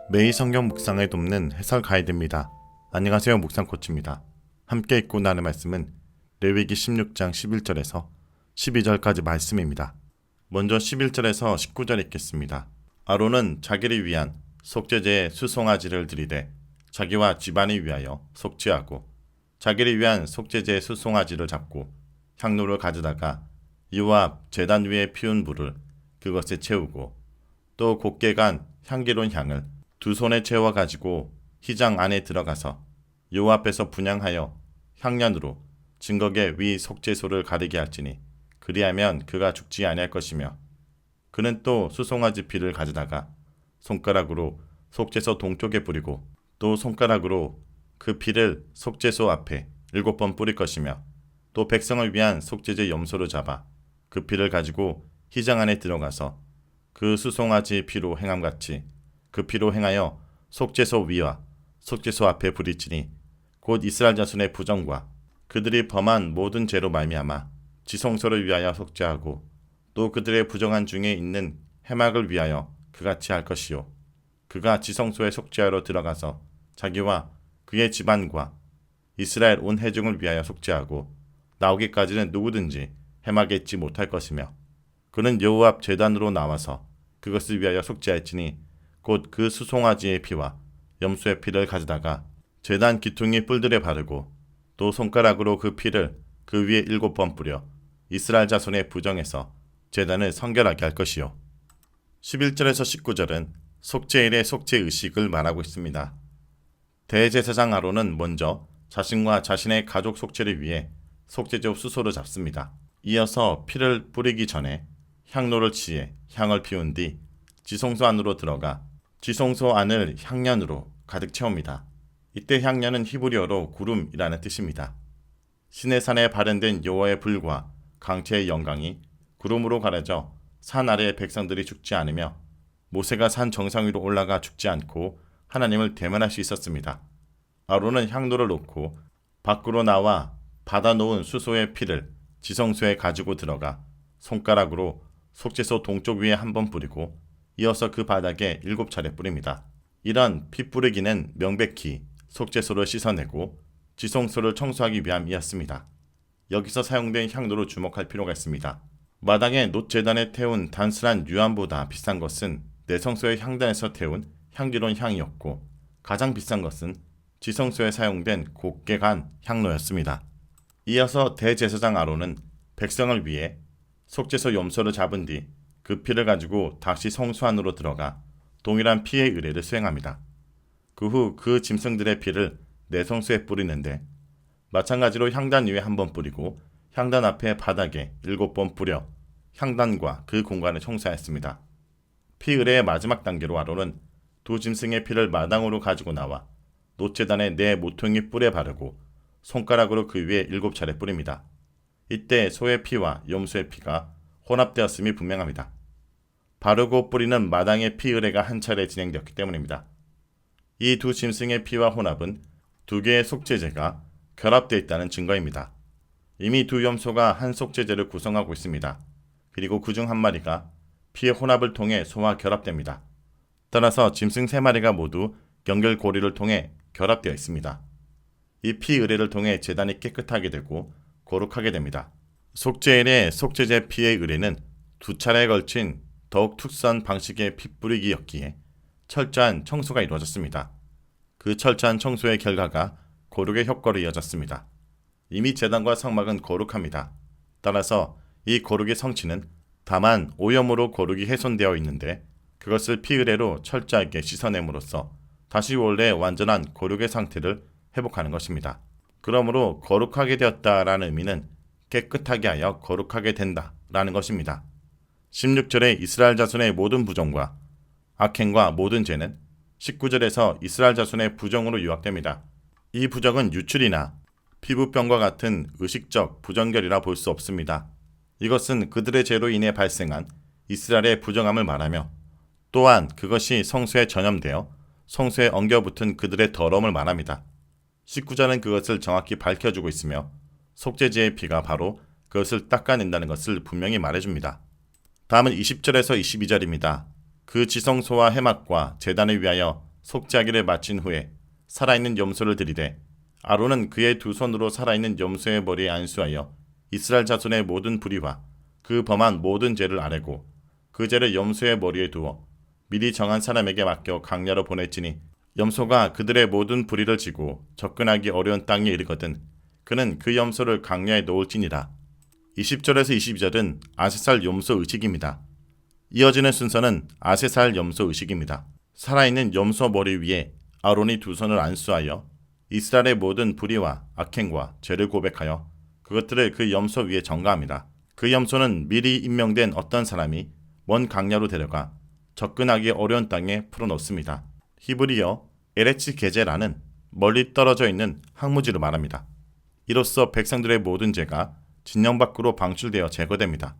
매일 성경 묵상을 돕는 해설 가이드입니다. 안녕하세요. 묵상 코치입니다. 함께 읽고 나눌 말씀은 레위기 16장 11절에서 12절까지 말씀입니다. 먼저 11절에서 19절 읽겠습니다. 아론은 자기를 위한 속죄제에 수송아지를 들이되 자기와 집안을 위하여 속죄하고 자기를 위한 속죄제의 수송아지를 잡고 향로를 가져다가 이와 앞 제단 위에 피운 불을 그것에 채우고 또 곱게 간 향기로운 향을 두 손에 채워 가지고 휘장 안에 들어가서 여호와 앞에서 분향하여 향년으로 증거계 위 속죄소를 가리게 할지니 그리하면 그가 죽지 아니할 것이며 그는 또 수송아지 피를 가져다가 손가락으로 속죄소 동쪽에 뿌리고 또 손가락으로 그 피를 속죄소 앞에 7번 뿌릴 것이며 또 백성을 위한 속죄제 염소를 잡아 그 피를 가지고 휘장 안에 들어가서 그 수송아지 피로 행함같이 그 피로 행하여 속죄소 위와 속죄소 앞에 부딪히니 곧 이스라엘 자손의 부정과 그들이 범한 모든 죄로 말미암아 지성소를 위하여 속죄하고 또 그들의 부정한 중에 있는 해막을 위하여 그같이 할 것이요 그가 지성소에 속죄하러 들어가서 자기와 그의 집안과 이스라엘 온 회중을 위하여 속죄하고 나오기까지는 누구든지 해막에 있지 못할 것이며 그는 여호와 앞 제단으로 나와서 그것을 위하여 속죄할지니 곧 그 수송아지의 피와 염소의 피를 가져다가 제단 기퉁이 뿔들에 바르고 또 손가락으로 그 피를 그 위에 7번 뿌려 이스라엘 자손의 부정에서 제단을 성결하게 할 것이요 11절에서 19절은 속죄일의 속죄의식을 말하고 있습니다. 대제사장 아론은 먼저 자신과 자신의 가족 속죄를 위해 속죄제 수소를 잡습니다. 이어서 피를 뿌리기 전에 향로를 취해 향을 피운 뒤 지성소 안으로 들어가 지성소 안을 향년으로 가득 채웁니다. 이때 향년은 히브리어로 구름이라는 뜻입니다. 시내산에 발현된 여호와의 불과 강체의 영광이 구름으로 가려져 산 아래의 백성들이 죽지 않으며 모세가 산 정상 위로 올라가 죽지 않고 하나님을 대면할 수 있었습니다. 아론은 향로를 놓고 밖으로 나와 받아놓은 수소의 피를 지성소에 가지고 들어가 손가락으로 속죄소 동쪽 위에 1번 뿌리고 이어서 그 바닥에 7차례 뿌립니다. 이런 피 뿌리기는 명백히 속죄소를 씻어내고 지성소를 청소하기 위함이었습니다. 여기서 사용된 향로로 주목할 필요가 있습니다. 마당에 놋제단에 태운 단순한 유황보다 비싼 것은 내성소의 향단에서 태운 향기로운 향이었고 가장 비싼 것은 지성소에 사용된 곱게 간 향로였습니다. 이어서 대제사장 아론은 백성을 위해 속죄소 염소를 잡은 뒤 그 피를 가지고 다시 성소 안으로 들어가 동일한 피의 의례를 수행합니다. 그 후 그 짐승들의 피를 내성소에 뿌리는데 마찬가지로 향단 위에 1번 뿌리고 향단 앞에 바닥에 7번 뿌려 향단과 그 공간을 청소하였습니다. 피 의례의 마지막 단계로 아론은 두 짐승의 피를 마당으로 가지고 나와 놋제단에 네 모퉁이 뿔에 바르고 손가락으로 그 위에 7차례 뿌립니다. 이때 소의 피와 염소의 피가 혼합되었음이 분명합니다. 바르고 뿌리는 마당의 피 의례가 한 차례 진행되었기 때문입니다. 이 두 짐승의 피와 혼합은 두 개의 속죄제가 결합되어 있다는 증거입니다. 이미 두 염소가 한 속죄제를 구성하고 있습니다. 그리고 그중 한 마리가 피의 혼합을 통해 소와 결합됩니다. 따라서 짐승 3마리가 모두 연결고리를 통해 결합되어 있습니다. 이 피 의례를 통해 제단이 깨끗하게 되고 거룩하게 됩니다. 속죄일의 속죄제 피의 의례는 2차례에 걸친 더욱 특수한 방식의 피 뿌리기였기에 철저한 청소가 이루어졌습니다. 그 철저한 청소의 결과가 거룩의 효과로 이어졌습니다. 이미 제단과 성막은 거룩합니다. 따라서 이 거룩의 성취는 다만 오염으로 거룩이 훼손되어 있는데 그것을 피 의례로 철저하게 씻어냄으로써 다시 원래 완전한 거룩의 상태를 회복하는 것입니다. 그러므로 거룩하게 되었다라는 의미는 깨끗하게 하여 거룩하게 된다라는 것입니다. 16절에 이스라엘 자손의 모든 부정과 악행과 모든 죄는 19절에서 이스라엘 자손의 부정으로 요약됩니다. 이 부정은 유출이나 피부병과 같은 의식적 부정결이라 볼 수 없습니다. 이것은 그들의 죄로 인해 발생한 이스라엘의 부정함을 말하며 또한 그것이 성소에 전염되어 성소에 엉겨붙은 그들의 더러움을 말합니다. 19절은 그것을 정확히 밝혀주고 있으며 속죄제의 피가 바로 그것을 닦아낸다는 것을 분명히 말해줍니다. 다음은 20절에서 22절입니다. 그 지성소와 해막과 제단을 위하여 속죄하기를 마친 후에 살아있는 염소를 들이되 아론은 그의 두 손으로 살아있는 염소의 머리에 안수하여 이스라엘 자손의 모든 불의와 그 범한 모든 죄를 아뢰고 그 죄를 염소의 머리에 두어 미리 정한 사람에게 맡겨 강야로 보냈지니 염소가 그들의 모든 불의를 지고 접근하기 어려운 땅에 이르거든 그는 그 염소를 강야에 놓을지니라. 20절에서 22절은 아세살 염소 의식입니다. 이어지는 순서는 아세살 염소 의식입니다. 살아있는 염소 머리 위에 아론이 두 손을 안수하여 이스라엘의 모든 불의와 악행과 죄를 고백하여 그것들을 그 염소 위에 전가합니다. 그 염소는 미리 임명된 어떤 사람이 먼 강야로 데려가 접근하기 어려운 땅에 풀어놓습니다. 히브리어 에레츠 게제라는 멀리 떨어져 있는 항무지를 말합니다. 이로써 백성들의 모든 죄가 진영 밖으로 방출되어 제거됩니다.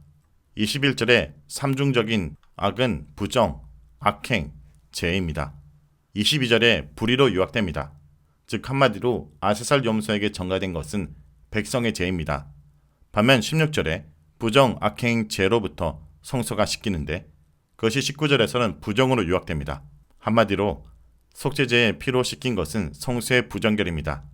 21절의 삼중적인 악은 부정, 악행, 죄입니다. 22절에 불의로 요약됩니다. 즉 한마디로 아세살 염소에게 전가된 것은 백성의 죄입니다. 반면 16절에 부정, 악행, 죄로부터 성소가 씻기는데 그것이 19절에서는 부정으로 요약됩니다. 한마디로 속죄제의 피로 씻긴 것은 성소의 부정결입니다.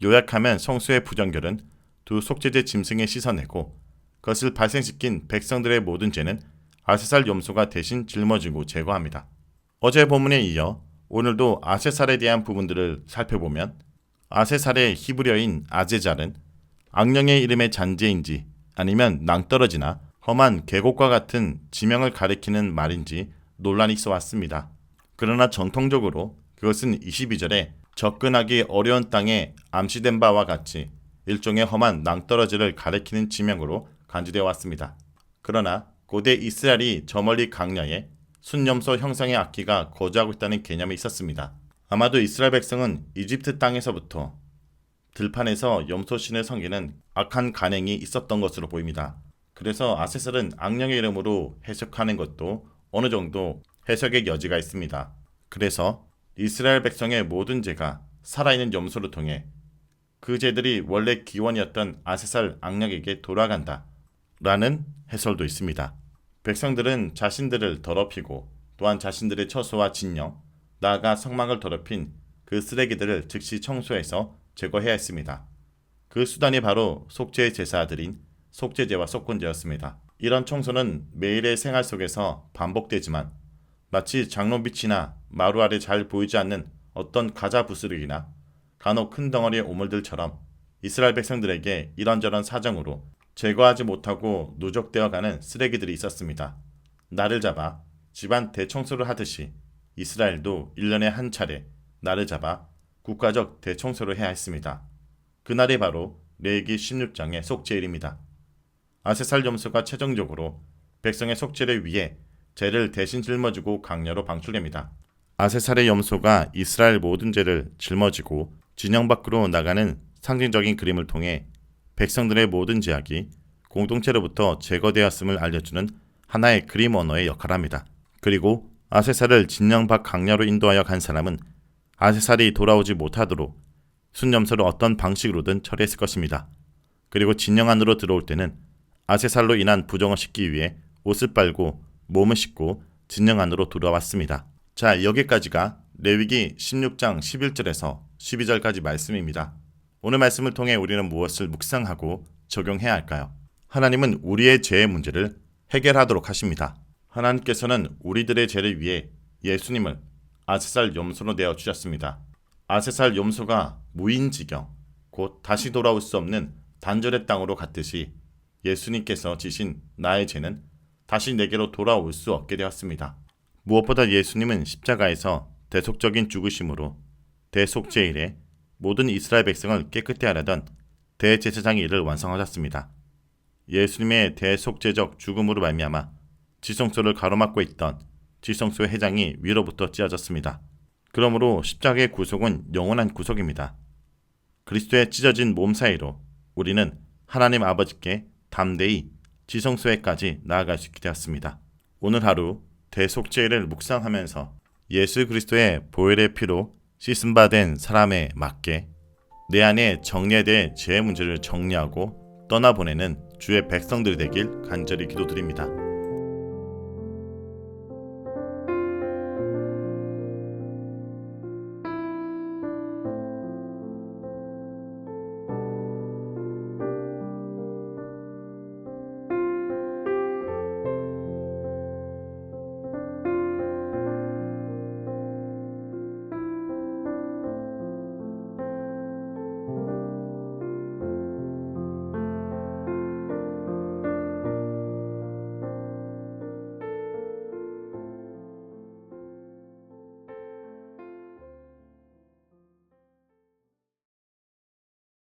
요약하면 성소의 부정결은 두 속죄제 짐승에 씻어내고 그것을 발생시킨 백성들의 모든 죄는 아세살 염소가 대신 짊어지고 제거합니다. 어제 본문에 이어 오늘도 아세살에 대한 부분들을 살펴보면 아세살의 히브리어인 아제잘은 악령의 이름의 잔재인지 아니면 낭떠러지나 험한 계곡과 같은 지명을 가리키는 말인지 논란이 있어 왔습니다. 그러나 정통적으로 그것은 22절에 접근하기 어려운 땅에 암시된 바와 같이 일종의 험한 낭떠러지를 가리키는 지명으로 간주되어 왔습니다. 그러나 고대 이스라엘이 저 멀리 강야에 순염소 형상의 악기가 거주하고 있다는 개념이 있었습니다. 아마도 이스라엘 백성은 이집트 땅에서부터 들판에서 염소신을 섬기는 악한 간행이 있었던 것으로 보입니다. 그래서 아세살은 악령의 이름으로 해석하는 것도 어느 정도 해석의 여지가 있습니다. 그래서 이스라엘 백성의 모든 죄가 살아있는 염소를 통해 그 죄들이 원래 기원이었던 아세살 악령에게 돌아간다 라는 해설도 있습니다. 백성들은 자신들을 더럽히고 또한 자신들의 처소와 진영, 나아가 성막을 더럽힌 그 쓰레기들을 즉시 청소해서 제거해야 했습니다. 그 수단이 바로 속죄의 제사들인 속죄제와 속건제였습니다. 이런 청소는 매일의 생활 속에서 반복되지만 마치 장로빛이나 마루 아래 잘 보이지 않는 어떤 가자 부스러기나 간혹 큰 덩어리의 오물들처럼 이스라엘 백성들에게 이런저런 사정으로 제거하지 못하고 누적되어 가는 쓰레기들이 있었습니다. 날을 잡아 집안 대청소를 하듯이 이스라엘도 1년에 한 차례 날을 잡아 국가적 대청소를 해야 했습니다. 그날이 바로 레위기 16장의 속죄일입니다. 아세살 염소가 최종적으로 백성의 속죄를 위해 죄를 대신 짊어지고 강야로 방출됩니다. 아세살의 염소가 이스라엘 모든 죄를 짊어지고 진영 밖으로 나가는 상징적인 그림을 통해 백성들의 모든 죄악이 공동체로부터 제거되었음을 알려주는 하나의 그림 언어의 역할을 합니다. 그리고 아세살을 진영 밖 강야로 인도하여 간 사람은 아세살이 돌아오지 못하도록 순염소를 어떤 방식으로든 처리했을 것입니다. 그리고 진영 안으로 들어올 때는 아세살로 인한 부정을 씻기 위해 옷을 빨고 몸을 씻고 진영 안으로 들어왔습니다. 자, 여기까지가 레위기 16장 11절에서 12절까지 말씀입니다. 오늘 말씀을 통해 우리는 무엇을 묵상하고 적용해야 할까요? 하나님은 우리의 죄의 문제를 해결하도록 하십니다. 하나님께서는 우리들의 죄를 위해 예수님을 아세살 염소로 내어주셨습니다. 아세살 염소가 무인지경, 곧 다시 돌아올 수 없는 단절의 땅으로 갔듯이 예수님께서 지신 나의 죄는 다시 내게로 돌아올 수 없게 되었습니다. 무엇보다 예수님은 십자가에서 대속적인 죽으심으로 대속죄일에 모든 이스라엘 백성을 깨끗게 하려던 대제사장의 일을 완성하셨습니다. 예수님의 대속죄적 죽음으로 말미암아 지성소를 가로막고 있던 지성소의 회장이 위로부터 찢어졌습니다. 그러므로 십자가의 구속은 영원한 구속입니다. 그리스도의 찢어진 몸 사이로 우리는 하나님 아버지께 담대히 지성소에까지 나아갈 수 있게 되었습니다. 오늘 하루 대속죄를 묵상하면서 예수 그리스도의 보혈의 피로 씻음받은 사람에 맞게 내 안에 정리된 죄의 문제를 정리하고 떠나보내는 주의 백성들이 되길 간절히 기도드립니다.